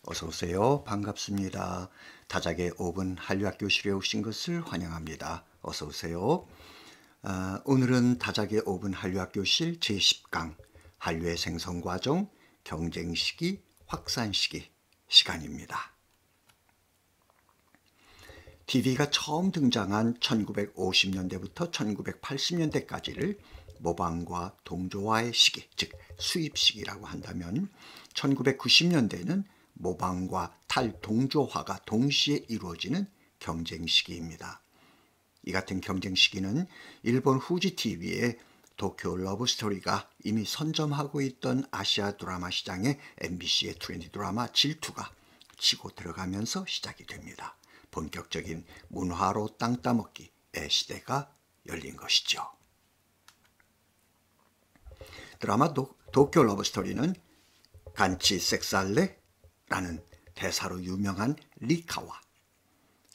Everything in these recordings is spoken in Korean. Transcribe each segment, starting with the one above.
어서 오세요. 반갑습니다. 다작의 5분 한류학교실에 오신 것을 환영합니다. 어서 오세요. 오늘은 다작의 5분 한류학교실 제10강 한류의 생성과정, 경쟁시기, 확산시기 시간입니다. TV가 처음 등장한 1950년대부터 1980년대까지를 모방과 동조화의 시기, 즉 수입 시기라고 한다면 1990년대는 모방과 탈동조화가 동시에 이루어지는 경쟁 시기입니다. 이 같은 경쟁 시기는 일본 후지 TV의 도쿄 러브스토리가 이미 선점하고 있던 아시아 드라마 시장에 MBC의 트렌디 드라마 질투가 치고 들어가면서 시작이 됩니다. 본격적인 문화로 땅 따먹기의 시대가 열린 것이죠. 드라마 도쿄 러브스토리는 간치 섹살레 라는 대사로 유명한 리카와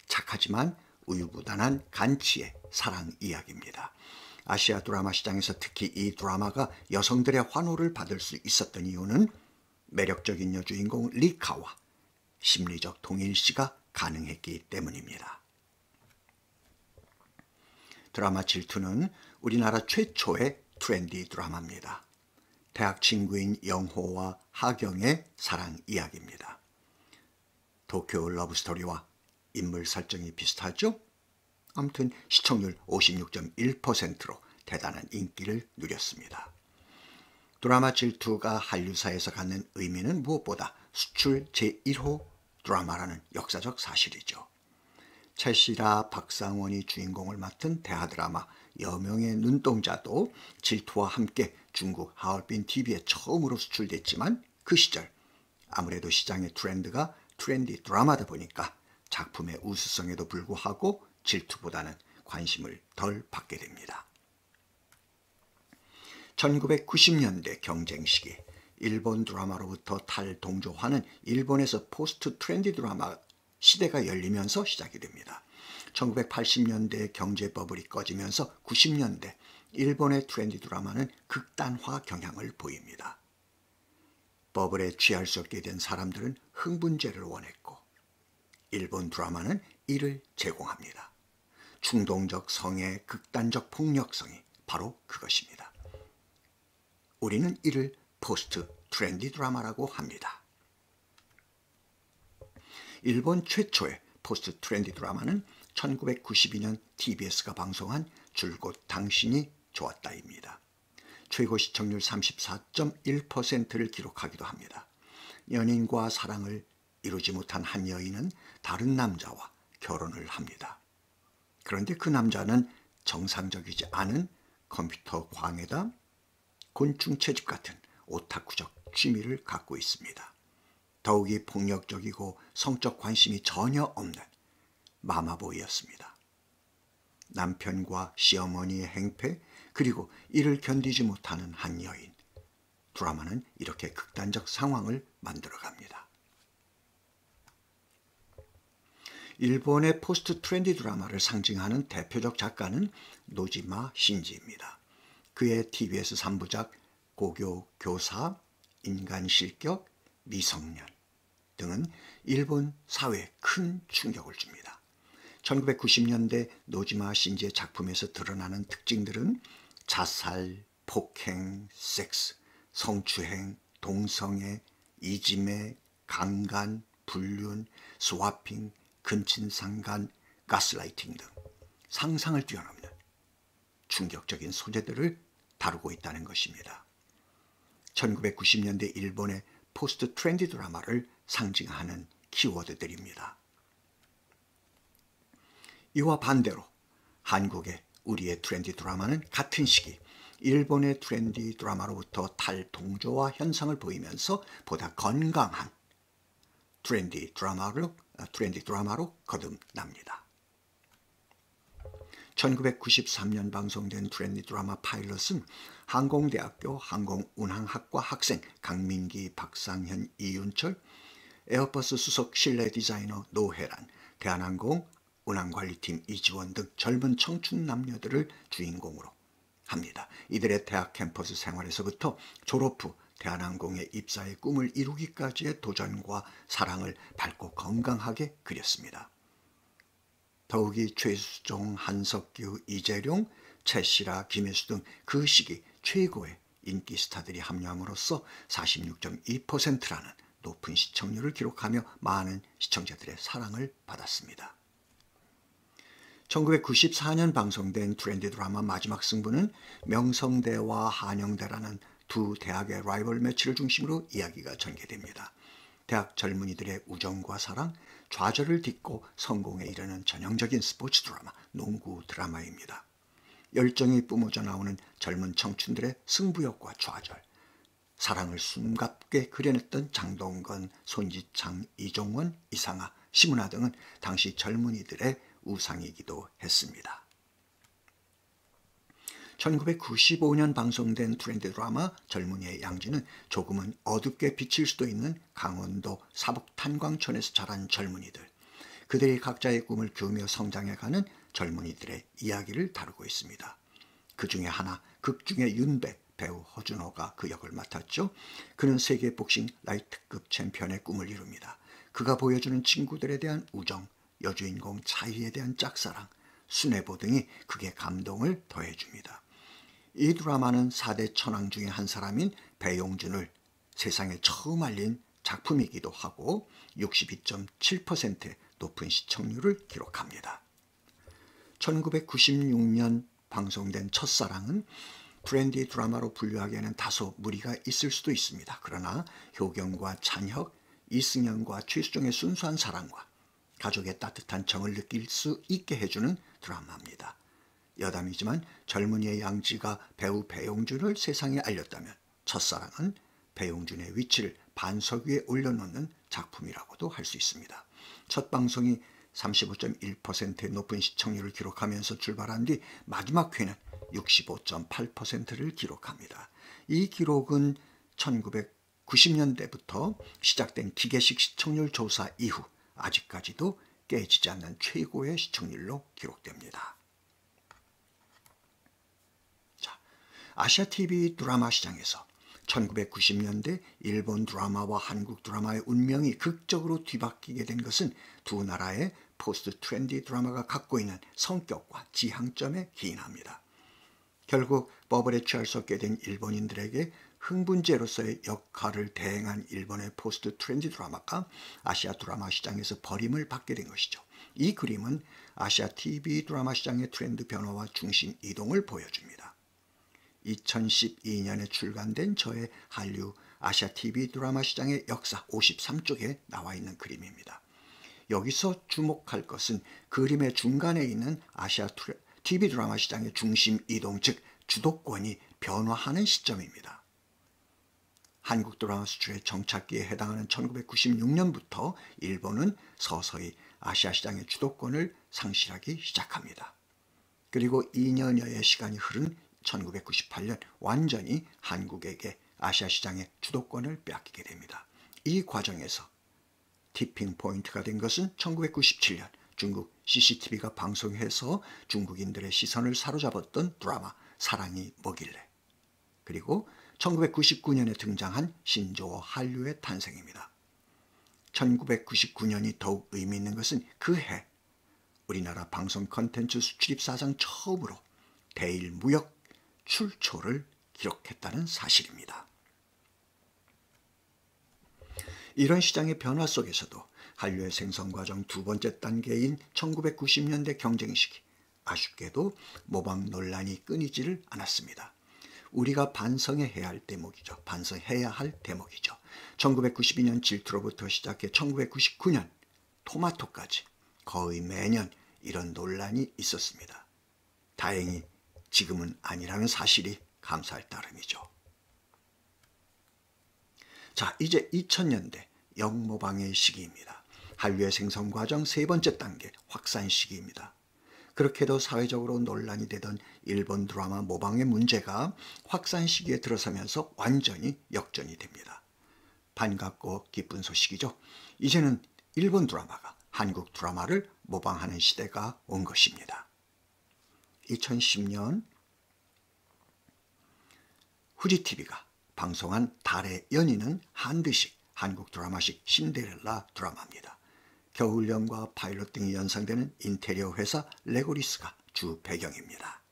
착하지만 우유부단한 간치의 사랑 이야기입니다. 아시아 드라마 시장에서 특히 이 드라마가 여성들의 환호를 받을 수 있었던 이유는 매력적인 여주인공 리카와 심리적 동일시가 가능했기 때문입니다. 드라마 질투는 우리나라 최초의 트렌디 드라마입니다. 대학 친구인 영호와 하경의 사랑 이야기입니다. 도쿄 러브스토리와 인물 설정이 비슷하죠? 아무튼 시청률 56.1%로 대단한 인기를 누렸습니다. 드라마 질투가 한류사에서 갖는 의미는 무엇보다 수출 제1호 드라마라는 역사적 사실이죠. 최시라, 박상원이 주인공을 맡은 대하드라마 여명의 눈동자도 질투와 함께 중국 하얼빈 TV에 처음으로 수출됐지만 그 시절 아무래도 시장의 트렌드가 트렌디 드라마다 보니까 작품의 우수성에도 불구하고 질투보다는 관심을 덜 받게 됩니다. 1990년대 경쟁 시기 일본 드라마로부터 탈동조화는 일본에서 포스트 트렌디 드라마 시대가 열리면서 시작이 됩니다. 1980년대 경제 버블이 꺼지면서 90년대 일본의 트렌디 드라마는 극단화 경향을 보입니다. 버블에 취할 수 없게 된 사람들은 흥분제를 원했고 일본 드라마는 이를 제공합니다. 충동적 성의 극단적 폭력성이 바로 그것입니다. 우리는 이를 포스트 트렌디 드라마라고 합니다. 일본 최초의 포스트 트렌디 드라마는 1992년 TBS가 방송한 줄곧 당신이 좋았다입니다. 최고 시청률 34.1%를 기록하기도 합니다. 연인과 사랑을 이루지 못한 한 여인은 다른 남자와 결혼을 합니다. 그런데 그 남자는 정상적이지 않은 컴퓨터 광해담, 곤충 채집 같은 오타쿠적 취미를 갖고 있습니다. 더욱이 폭력적이고 성적 관심이 전혀 없는 마마보이였습니다. 남편과 시어머니의 행패 그리고 이를 견디지 못하는 한 여인. 드라마는 이렇게 극단적 상황을 만들어갑니다. 일본의 포스트 트렌디 드라마를 상징하는 대표적 작가는 노지마 신지입니다. 그의 TBS 3부작 고교 교사, 인간 실격, 미성년 등은 일본 사회에 큰 충격을 줍니다. 1990년대 노지마 신지의 작품에서 드러나는 특징들은 자살, 폭행, 섹스, 성추행, 동성애, 이지매, 강간, 불륜, 스와핑, 근친상간, 가스라이팅 등 상상을 뛰어넘는 충격적인 소재들을 다루고 있다는 것입니다. 1990년대 일본의 포스트 트렌디 드라마를 상징하는 키워드들입니다. 이와 반대로 한국의 우리의 트렌디 드라마는 같은 시기 일본의 트렌디 드라마로부터 탈동조화 현상을 보이면서 보다 건강한 트렌디 드라마로 거듭납니다. 1993년 방송된 트렌디 드라마 파일럿은 항공대학교 항공운항학과 학생 강민기, 박상현, 이윤철, 에어버스 수석 실내 디자이너 노혜란, 대한항공 운항관리팀 이지원 등 젊은 청춘 남녀들을 주인공으로 합니다. 이들의 대학 캠퍼스 생활에서부터 졸업 후 대한항공의 입사의 꿈을 이루기까지의 도전과 사랑을 밝고 건강하게 그렸습니다. 더욱이 최수종, 한석규, 이재룡, 최씨라, 김혜수 등 그 시기 최고의 인기 스타들이 합류함으로써 46.2%라는 높은 시청률을 기록하며 많은 시청자들의 사랑을 받았습니다. 1994년 방송된 트렌디 드라마 마지막 승부는 명성대와 한영대라는 두 대학의 라이벌 매치를 중심으로 이야기가 전개됩니다. 대학 젊은이들의 우정과 사랑, 좌절을 딛고 성공에 이르는 전형적인 스포츠 드라마, 농구 드라마입니다. 열정이 뿜어져 나오는 젊은 청춘들의 승부욕과 좌절, 사랑을 숨갑게 그려냈던 장동건, 손지창, 이종원, 이상아, 심은하 등은 당시 젊은이들의 우상이기도 했습니다. 1995년 방송된 트렌디 드라마 젊은이의 양지는 조금은 어둡게 비칠 수도 있는 강원도 사북 탄광촌에서 자란 젊은이들, 그들이 각자의 꿈을 키우며 성장해가는 젊은이들의 이야기를 다루고 있습니다. 그 중에 하나, 극중의 윤배, 배우 허준호가 그 역을 맡았죠. 그는 세계 복싱 라이트급 챔피언의 꿈을 이룹니다. 그가 보여주는 친구들에 대한 우정, 여주인공 차희에 대한 짝사랑, 순애보 등이 그게 감동을 더해줍니다. 이 드라마는 4대 천왕 중에 한 사람인 배용준을 세상에 처음 알린 작품이기도 하고 62.7%의 높은 시청률을 기록합니다. 1996년 방송된 첫사랑은 트렌디 드라마로 분류하기에는 다소 무리가 있을 수도 있습니다. 그러나 효경과 찬혁, 이승연과 최수종의 순수한 사랑과 가족의 따뜻한 정을 느낄 수 있게 해주는 드라마입니다. 여담이지만 젊은이의 양지가 배우 배용준을 세상에 알렸다면 첫사랑은 배용준의 위치를 반석 위에 올려놓는 작품이라고도 할 수 있습니다. 첫 방송이 35.1%의 높은 시청률을 기록하면서 출발한 뒤 마지막 회는 65.8%를 기록합니다. 이 기록은 1990년대부터 시작된 기계식 시청률 조사 이후 아직까지도 깨지지 않는 최고의 시청률로 기록됩니다. 자, 아시아TV 드라마 시장에서 1990년대 일본 드라마와 한국 드라마의 운명이 극적으로 뒤바뀌게 된 것은 두 나라의 포스트 트렌디 드라마가 갖고 있는 성격과 지향점에 기인합니다. 결국 버블에 취할 수 없게 된 일본인들에게 흥분제로서의 역할을 대행한 일본의 포스트 트렌디 드라마가 아시아 드라마 시장에서 버림을 받게 된 것이죠. 이 그림은 아시아 TV 드라마 시장의 트렌드 변화와 중심 이동을 보여줍니다. 2012년에 출간된 저의 한류 아시아 TV 드라마 시장의 역사 53쪽에 나와 있는 그림입니다. 여기서 주목할 것은 그림의 중간에 있는 아시아 TV 드라마 시장의 중심 이동, 즉 주도권이 변화하는 시점입니다. 한국 드라마 수출의 정착기에 해당하는 1996년부터 일본은 서서히 아시아 시장의 주도권을 상실하기 시작합니다. 그리고 2년여의 시간이 흐른 1998년 완전히 한국에게 아시아 시장의 주도권을 빼앗기게 됩니다. 이 과정에서 티핑 포인트가 된 것은 1997년 중국 CCTV가 방송해서 중국인들의 시선을 사로잡았던 드라마 사랑이 뭐길래, 그리고 1999년에 등장한 신조어 한류의 탄생입니다. 1999년이 더욱 의미 있는 것은 그 해 우리나라 방송 콘텐츠 수출입 사상 처음으로 대일 무역 출초를 기록했다는 사실입니다. 이런 시장의 변화 속에서도 한류의 생성 과정 두 번째 단계인 1990년대 경쟁 시기, 아쉽게도 모방 논란이 끊이지를 않았습니다. 우리가 반성해야 할 대목이죠. 1992년 질투로부터 시작해 1999년 토마토까지 거의 매년 이런 논란이 있었습니다. 다행히 지금은 아니라는 사실이 감사할 따름이죠. 자, 이제 2000년대 역모방의 시기입니다. 한류의 생성 과정 세 번째 단계 확산 시기입니다. 그렇게도 사회적으로 논란이 되던 일본 드라마 모방의 문제가 확산 시기에 들어서면서 완전히 역전이 됩니다. 반갑고 기쁜 소식이죠. 이제는 일본 드라마가 한국 드라마를 모방하는 시대가 온 것입니다. 2010년 후지TV가 방송한 달의 연인은 한드식 한국 드라마식 신데렐라 드라마입니다. 겨울연과 파일럿 등이 연상되는 인테리어 회사 레고리스가 주 배경입니다.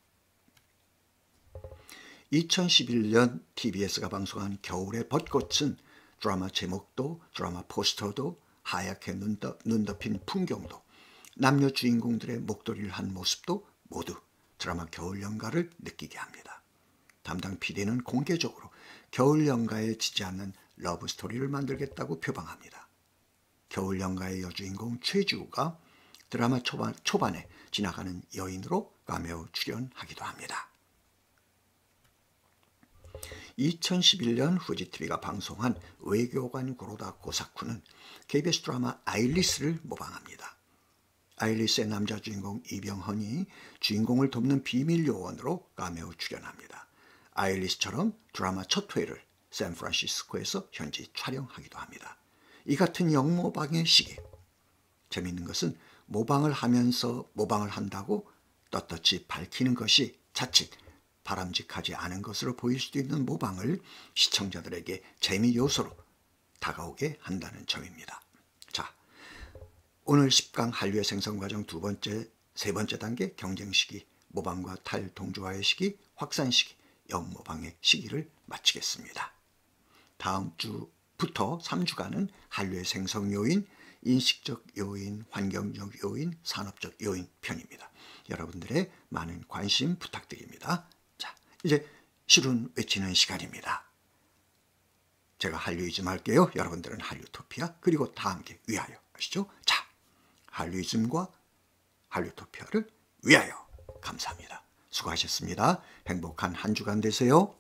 2011년 TBS가 방송한 겨울의 벚꽃은 드라마 제목도 드라마 포스터도 하얗게 눈 덮인 풍경도 남녀 주인공들의 목도리를 한 모습도 모두 드라마 겨울연가를 느끼게 합니다. 담당 PD는 공개적으로 겨울연가에 지지 않는 러브스토리를 만들겠다고 표방합니다. 겨울연가의 여주인공 최주우가 드라마 초반에 지나가는 여인으로 카메오 출연하기도 합니다. 2011년 후지TV가 방송한 외교관 고로다 고사쿠는 KBS 드라마 아일리스를 모방합니다. 아일리스의 남자 주인공 이병헌이 주인공을 돕는 비밀 요원으로 카메오 출연합니다. 아일리스처럼 드라마 첫 회를 샌프란시스코에서 현지 촬영하기도 합니다. 이 같은 역모방의 시기. 재미있는 것은 모방을 하면서 모방을 한다고 떳떳이 밝히는 것이 자칫 바람직하지 않은 것으로 보일 수도 있는 모방을 시청자들에게 재미 요소로 다가오게 한다는 점입니다. 자, 오늘 10강 한류의 생성 과정 세 번째 단계 경쟁 시기, 모방과 탈동조화의 시기, 확산 시기, 역모방의 시기를 마치겠습니다. 다음 주부터 3주간은 한류의 생성 요인, 인식적 요인, 환경적 요인, 산업적 요인 편입니다. 여러분들의 많은 관심 부탁드립니다. 자, 이제 실운 외치는 시간입니다. 제가 한류이즘 할게요. 여러분들은 한류토피아 그리고 다 함께 위하여 아시죠? 자, 한류이즘과 한류토피아를 위하여. 감사합니다. 수고하셨습니다. 행복한 한 주간 되세요.